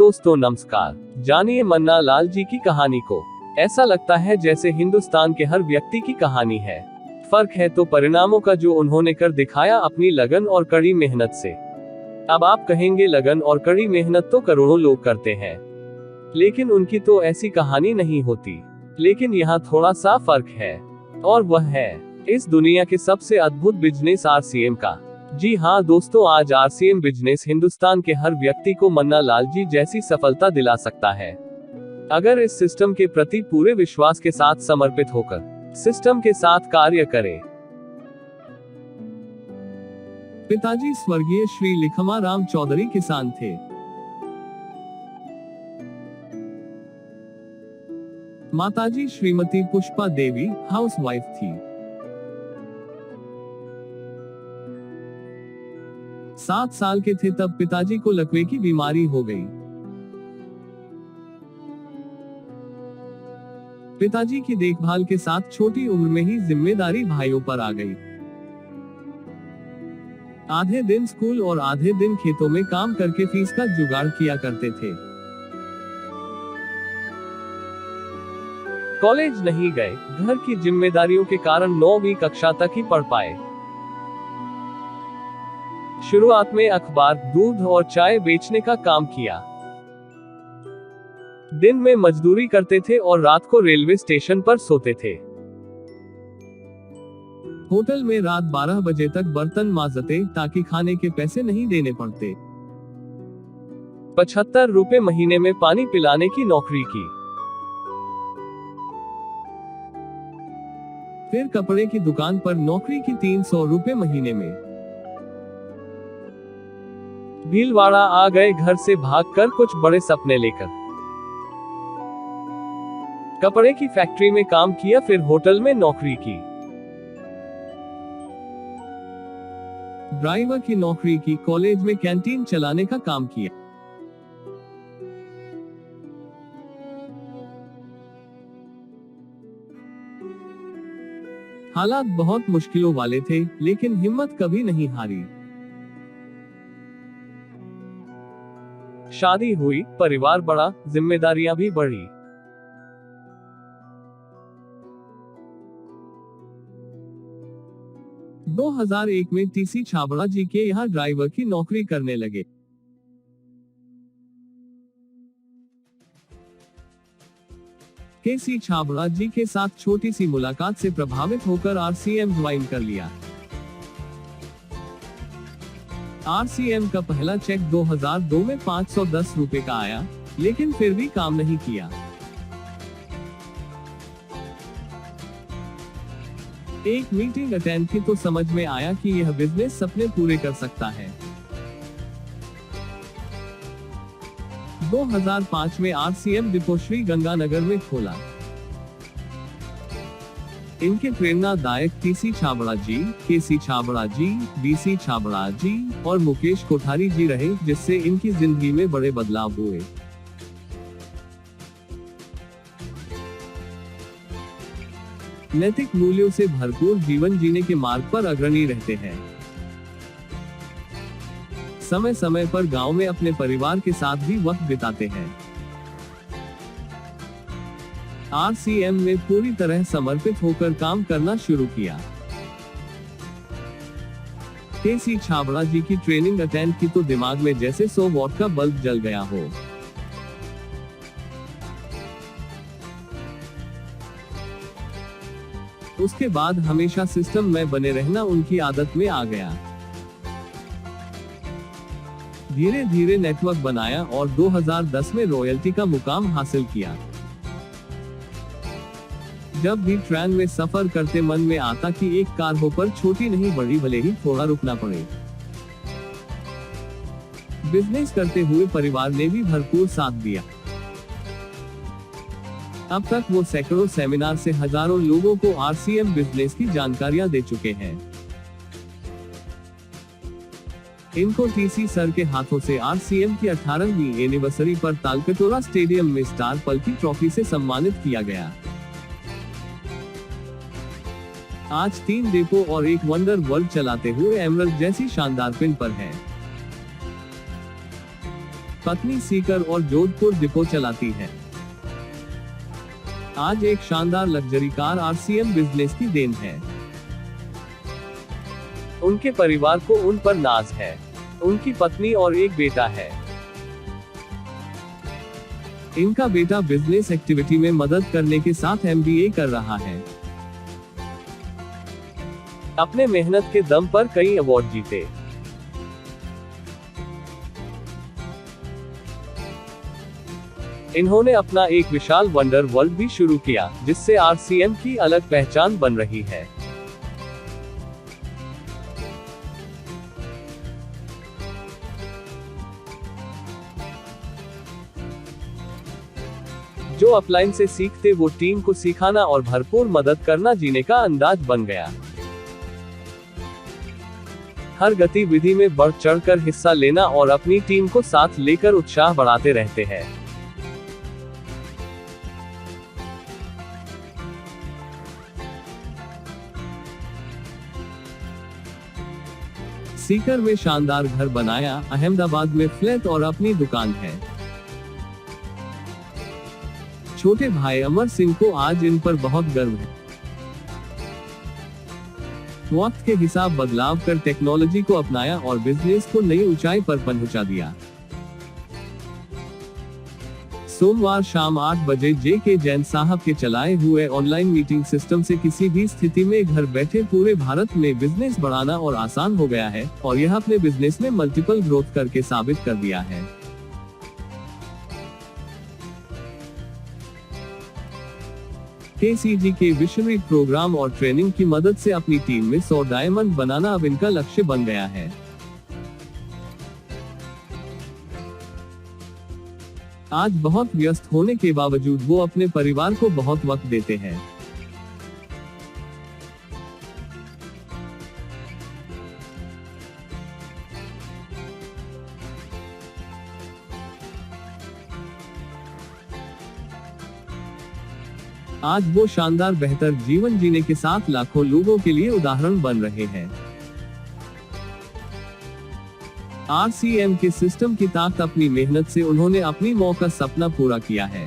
दोस्तों नमस्कार। जानिए मन्ना लाल जी की कहानी को। ऐसा लगता है जैसे हिंदुस्तान के हर व्यक्ति की कहानी है। फर्क है तो परिणामों का, जो उन्होंने कर दिखाया अपनी लगन और कड़ी मेहनत से। अब आप कहेंगे लगन और कड़ी मेहनत तो करोड़ों लोग करते हैं, लेकिन उनकी तो ऐसी कहानी नहीं होती। लेकिन यहाँ थोड़ा सा फर्क है, और वह है इस दुनिया के सबसे अद्भुत बिजनेस आरसीएम का। जी हाँ दोस्तों, आज आरसीएम बिजनेस हिंदुस्तान के हर व्यक्ति को मन्ना लाल जी जैसी सफलता दिला सकता है, अगर इस सिस्टम के प्रति पूरे विश्वास के साथ समर्पित होकर सिस्टम के साथ कार्य करें। पिताजी स्वर्गीय श्री लिखमा राम चौधरी किसान थे। माताजी श्रीमती पुष्पा देवी हाउसवाइफ थी। 7 साल के थे तब पिताजी को लकवे की बीमारी हो गई। पिताजी की देखभाल के साथ छोटी उम्र में ही जिम्मेदारी भाइयों पर आ गई। आधे दिन स्कूल और आधे दिन खेतों में काम करके फीस का जुगाड़ किया करते थे। कॉलेज नहीं गए, घर की जिम्मेदारियों के कारण 9वीं कक्षा तक ही पढ़ पाए। शुरुआत में अखबार, दूध और चाय बेचने का काम किया। दिन में मजदूरी करते थे और रात को रेलवे स्टेशन पर सोते थे। होटल में रात 12 बजे तक बर्तन मांजते ताकि खाने के पैसे नहीं देने पड़ते। 75 रुपए महीने में पानी पिलाने की नौकरी की। फिर कपड़े की दुकान पर नौकरी की 300 रुपए महीने में। भीलवाड़ा आ गए घर से भागकर कुछ बड़े सपने लेकर। कपड़े की फैक्ट्री में काम किया, फिर होटल में नौकरी की। ड्राइवर की नौकरी की, कॉलेज में कैंटीन चलाने का काम किया। हालात बहुत मुश्किलों वाले थे, लेकिन हिम्मत कभी नहीं हारी। शादी हुई, परिवार बढ़ा, जिम्मेदारियां भी बढ़ी। - 2001 में टीसी छाबड़ा जी के यहाँ ड्राइवर की नौकरी करने लगे। केसी छाबड़ा जी के साथ छोटी सी मुलाकात से प्रभावित होकर आरसीएम ज्वाइन कर लिया। आरसीएम का पहला चेक 2002 में 510 रुपए का आया, लेकिन फिर भी काम नहीं किया। एक मीटिंग अटेंड की तो समझ में आया कि यह बिजनेस सपने पूरे कर सकता है। 2005 में आरसीएम डिपो श्री गंगानगर में खोला। इनके प्रेरणादायक टीसी छाबड़ा जी, केसी छाबड़ा जी, बीसी छाबड़ा जी और मुकेश कोठारी जी रहे, जिससे इनकी जिंदगी में बड़े बदलाव हुए। नैतिक मूल्यों से भरपूर जीवन जीने के मार्ग पर अग्रणी रहते हैं। समय समय पर गांव में अपने परिवार के साथ भी वक्त बिताते हैं। आरसीएम में पूरी तरह समर्पित होकर काम करना शुरू किया। केसी छाबड़ा जी की ट्रेनिंग अटेंड की तो दिमाग में जैसे 100 वॉट का बल्ब जल गया हो। उसके बाद हमेशा सिस्टम में बने रहना उनकी आदत में आ गया। धीरे धीरे नेटवर्क बनाया और 2010 में रॉयल्टी का मुकाम हासिल किया। जब भी ट्रेन में सफर करते मन में आता कि एक कार हो पर छोटी नहीं बड़ी, भले ही थोड़ा रुकना पड़े। बिजनेस करते हुए परिवार ने भी भरपूर साथ दिया। अब तक वो सैकड़ों सेमिनार से हजारों लोगों को आरसीएम बिजनेस की जानकारियां दे चुके हैं। इनको टीसी सर के हाथों से आरसीएम की 18वीं एनिवर्सरी पर तालकटोरा स्टेडियम में स्टार पल्की ट्रॉफी से सम्मानित किया गया। आज 3 डिपो और एक वंडर वर्ल्ड चलाते हुए एमरल्ड जैसी शानदार पिन पर है। पत्नी सीकर और जोधपुर डिपो चलाती है। आज एक शानदार लग्जरी कार आरसीएम बिजनेस की देन है। उनके परिवार को उन पर नाज है। उनकी पत्नी और एक बेटा है। इनका बेटा बिजनेस एक्टिविटी में मदद करने के साथ एमबीए कर रहा है। अपने मेहनत के दम पर कई अवार्ड जीते। इन्होंने अपना एक विशाल वंडर वर्ल्ड भी शुरू किया, जिससे आरसीएम की अलग पहचान बन रही है। जो अपलाइन से सीखते वो टीम को सिखाना और भरपूर मदद करना जीने का अंदाज बन गया। हर गतिविधि में बढ़ चढ़कर हिस्सा लेना और अपनी टीम को साथ लेकर उत्साह बढ़ाते रहते हैं। सीकर में शानदार घर बनाया, अहमदाबाद में फ्लैट और अपनी दुकान है। छोटे भाई अमर सिंह को आज इन पर बहुत गर्व है। वक्त के हिसाब बदलाव कर टेक्नोलॉजी को अपनाया और बिजनेस को नई ऊंचाई पर पहुंचा दिया। सोमवार शाम 8 बजे जे.के. जैन साहब के चलाए हुए ऑनलाइन मीटिंग सिस्टम से किसी भी स्थिति में घर बैठे पूरे भारत में बिजनेस बढ़ाना और आसान हो गया है और यह अपने बिजनेस में मल्टीपल ग्रोथ करके साबित कर दिया है। केसीजी के विशनरी प्रोग्राम और ट्रेनिंग की मदद से अपनी टीम में 100 डायमंड बनाना अब इनका लक्ष्य बन गया है। आज बहुत व्यस्त होने के बावजूद वो अपने परिवार को बहुत वक्त देते हैं। आज वो शानदार बेहतर जीवन जीने के साथ लाखों लोगों के लिए उदाहरण बन रहे हैं। आरसीएम के सिस्टम की ताकत अपनी मेहनत से उन्होंने अपनी मौत का सपना पूरा किया है।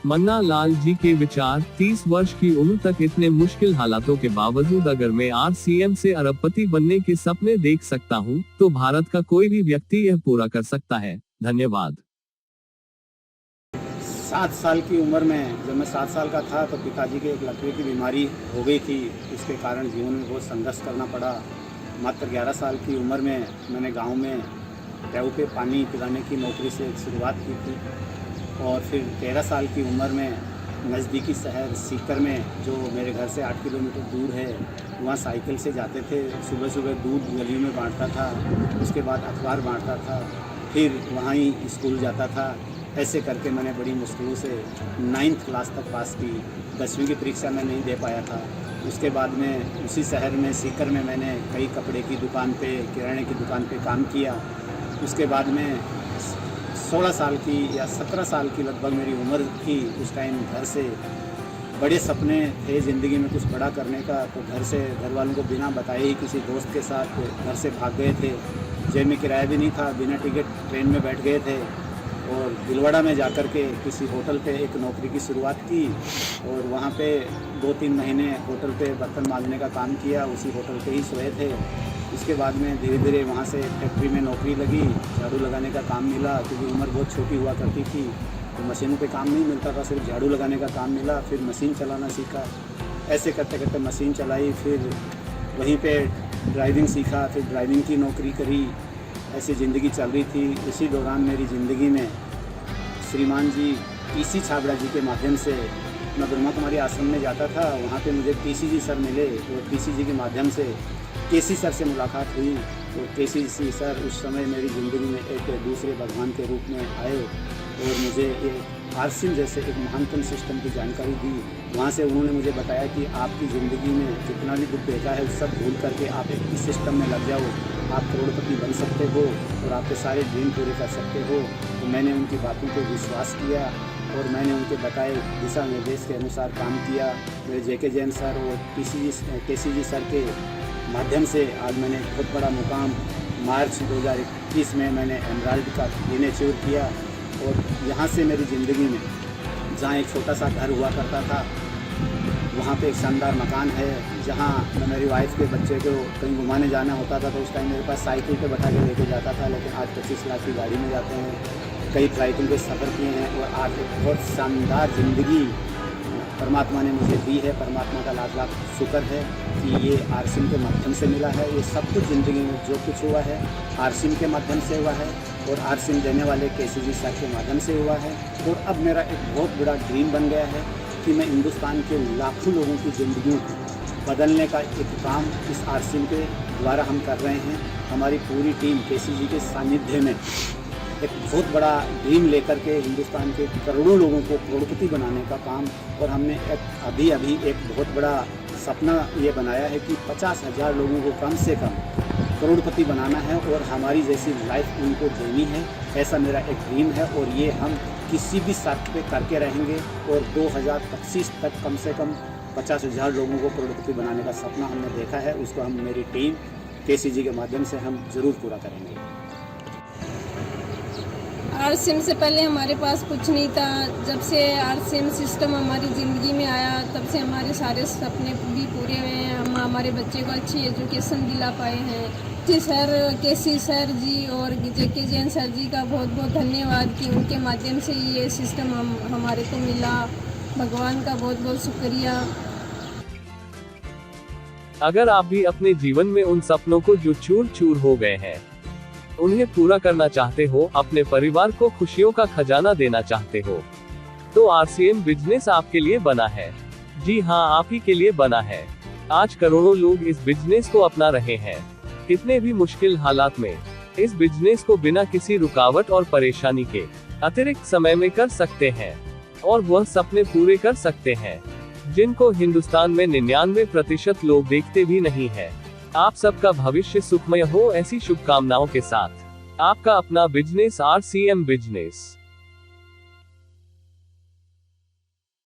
मन्ना लाल जी के विचार, 30 वर्ष की उम्र तक इतने मुश्किल हालातों के बावजूद अगर मैं आरसीएम से अरबपति बनने के सपने देख सकता हूं, तो भारत का कोई भी व्यक्ति यह पूरा कर सकता है। धन्यवाद। 7 साल की उम्र में, जब मैं 7 साल का था तो पिताजी के एक लकवे की बीमारी हो गई थी। इसके कारण जीवन में बहुत संघर्ष करना पड़ा। मात्र 11 साल की उम्र में मैंने गांव में ट्यूब पे पानी पिलाने की नौकरी से शुरुआत की थी और फिर 13 साल की उम्र में नज़दीकी शहर सीकर में, जो मेरे घर से 8 किलोमीटर दूर है, वहाँ साइकिल से जाते थे। सुबह सुबह दूध गलियों में बांटता था, उसके बाद अखबार बांटता था, फिर वहाँ ही स्कूल जाता था। ऐसे करके मैंने बड़ी मुश्किलों से 9th क्लास तक पास की। 10वीं की परीक्षा मैं नहीं दे पाया था। उसके बाद में उसी शहर में सीकर में मैंने कई कपड़े की दुकान पे, किराने की दुकान पे काम किया। उसके बाद में 16 साल की या 17 साल की लगभग मेरी उम्र थी। उस टाइम घर से बड़े सपने थे ज़िंदगी में कुछ बड़ा करने का, तो घर वालों को बिना बताए ही किसी दोस्त के साथ घर से भाग गए थे। जेब में किराया भी नहीं था, बिना टिकट ट्रेन में बैठ गए थे और दिलवाड़ा में जाकर के किसी होटल पे एक नौकरी की शुरुआत की और वहाँ पे 2-3 महीने होटल पे बर्तन मांजने का काम किया। उसी होटल पे ही सोए थे। उसके बाद में धीरे धीरे वहाँ से फैक्ट्री में नौकरी लगी, झाड़ू लगाने का काम मिला, क्योंकि उम्र बहुत छोटी हुआ करती थी तो मशीनों पे काम नहीं मिलता था, सिर्फ झाड़ू लगाने का काम मिला। फिर मशीन चलाना सीखा। ऐसे करते करते मशीन चलाई, फिर वहीं पर ड्राइविंग सीखा, फिर ड्राइविंग की नौकरी करी। ऐसी ज़िंदगी चल रही थी। इसी दौरान मेरी ज़िंदगी में श्रीमान जी पीसी छाबड़ा जी के माध्यम से, मैं ब्रह्मा कुमारी आश्रम में जाता था, वहाँ पे मुझे पीसी जी सर मिले और पीसी जी के माध्यम से केसी सर से मुलाकात हुई। तो केसी सर उस समय मेरी ज़िंदगी में एक दूसरे भगवान के रूप में आए और मुझे एक आरसीएम जैसे एक महानतम सिस्टम की जानकारी दी। वहाँ से उन्होंने मुझे बताया कि आपकी ज़िंदगी में जितना भी दुख देखा है सब भूल करके आप एक इस सिस्टम में लग जाओ, आप करोड़पति बन सकते हो और आपके सारे ड्रीम पूरे कर सकते हो। तो मैंने उनकी बातों पर विश्वास किया और मैंने उनके बताए दिशा निर्देश के अनुसार काम किया। मेरे जे.के. जैन सर और केसी जी सर के माध्यम से आज मैंने बहुत बड़ा मुकाम मार्च 2021 में मैंने एमराल्ड का ड्रीम अचीव किया। और यहाँ से मेरी ज़िंदगी में जहाँ एक छोटा सा घर हुआ करता था, वहाँ पे एक शानदार मकान है, जहाँ मैं मेरी वाइफ के बच्चे को कहीं घुमाने जाना होता था तो उस टाइम मेरे पास साइकिल पे बैठा के लेके जाता था, लेकिन आज 25 लाख की गाड़ी में जाते हैं, कई फ्लाइटों पे सफ़र किए हैं और आज एक बहुत शानदार ज़िंदगी परमात्मा ने मुझे दी है। परमात्मा का लाख लाख शुक्र है कि ये आरसिम के माध्यम से मिला है। ये सब कुछ ज़िंदगी में जो कुछ हुआ है आरसिम के माध्यम से हुआ है और आरसिम देने वाले केसीजी साहब के माध्यम से हुआ है। और अब मेरा एक बहुत बड़ा ड्रीम बन गया है कि मैं हिंदुस्तान के लाखों लोगों की ज़िंदगियों को बदलने का एक काम इस आरसिम के द्वारा हम कर रहे हैं। हमारी पूरी टीम केसीजी के सानिध्य में एक बहुत बड़ा ड्रीम लेकर के हिंदुस्तान के करोड़ों लोगों को करोड़पति बनाने का काम, और हमने अभी एक बहुत बड़ा सपना ये बनाया है कि 50,000 लोगों को कम से कम करोड़पति बनाना है और हमारी जैसी लाइफ उनको देनी है। ऐसा मेरा एक ड्रीम है और ये हम किसी भी शर्त पे करके रहेंगे और 2025 तक कम से कम 50,000 लोगों को करोड़पति बनाने का सपना हमने देखा है। उसको हम मेरी टीम केसीजी के माध्यम से हम ज़रूर पूरा करेंगे। आरसिम से पहले हमारे पास कुछ नहीं था। जब से आरसिम सिस्टम हमारी ज़िंदगी में आया तब से हमारे सारे सपने भी पूरे हुए हैं। हम हमारे बच्चे को अच्छी एजुकेशन दिला पाए हैं। जी सर, केसी सर जी और जेके जैन सर जी का बहुत बहुत धन्यवाद कि उनके माध्यम से ये सिस्टम हमारे को मिला। भगवान का बहुत बहुत शुक्रिया। अगर आप भी अपने जीवन में उन सपनों को जो चूर चूर हो गए हैं उन्हें पूरा करना चाहते हो, अपने परिवार को खुशियों का खजाना देना चाहते हो, तो आरसीएम बिजनेस आपके लिए बना है। जी हाँ, आप ही के लिए बना है। आज करोड़ों लोग इस बिजनेस को अपना रहे हैं। कितने भी मुश्किल हालात में इस बिजनेस को बिना किसी रुकावट और परेशानी के अतिरिक्त समय में कर सकते हैं और वह सपने पूरे कर सकते हैं जिनको हिंदुस्तान में 99% लोग देखते भी नहीं है। आप सबका भविष्य सुखमय हो, ऐसी शुभकामनाओं के साथ आपका अपना बिजनेस आरसीएम बिजनेस।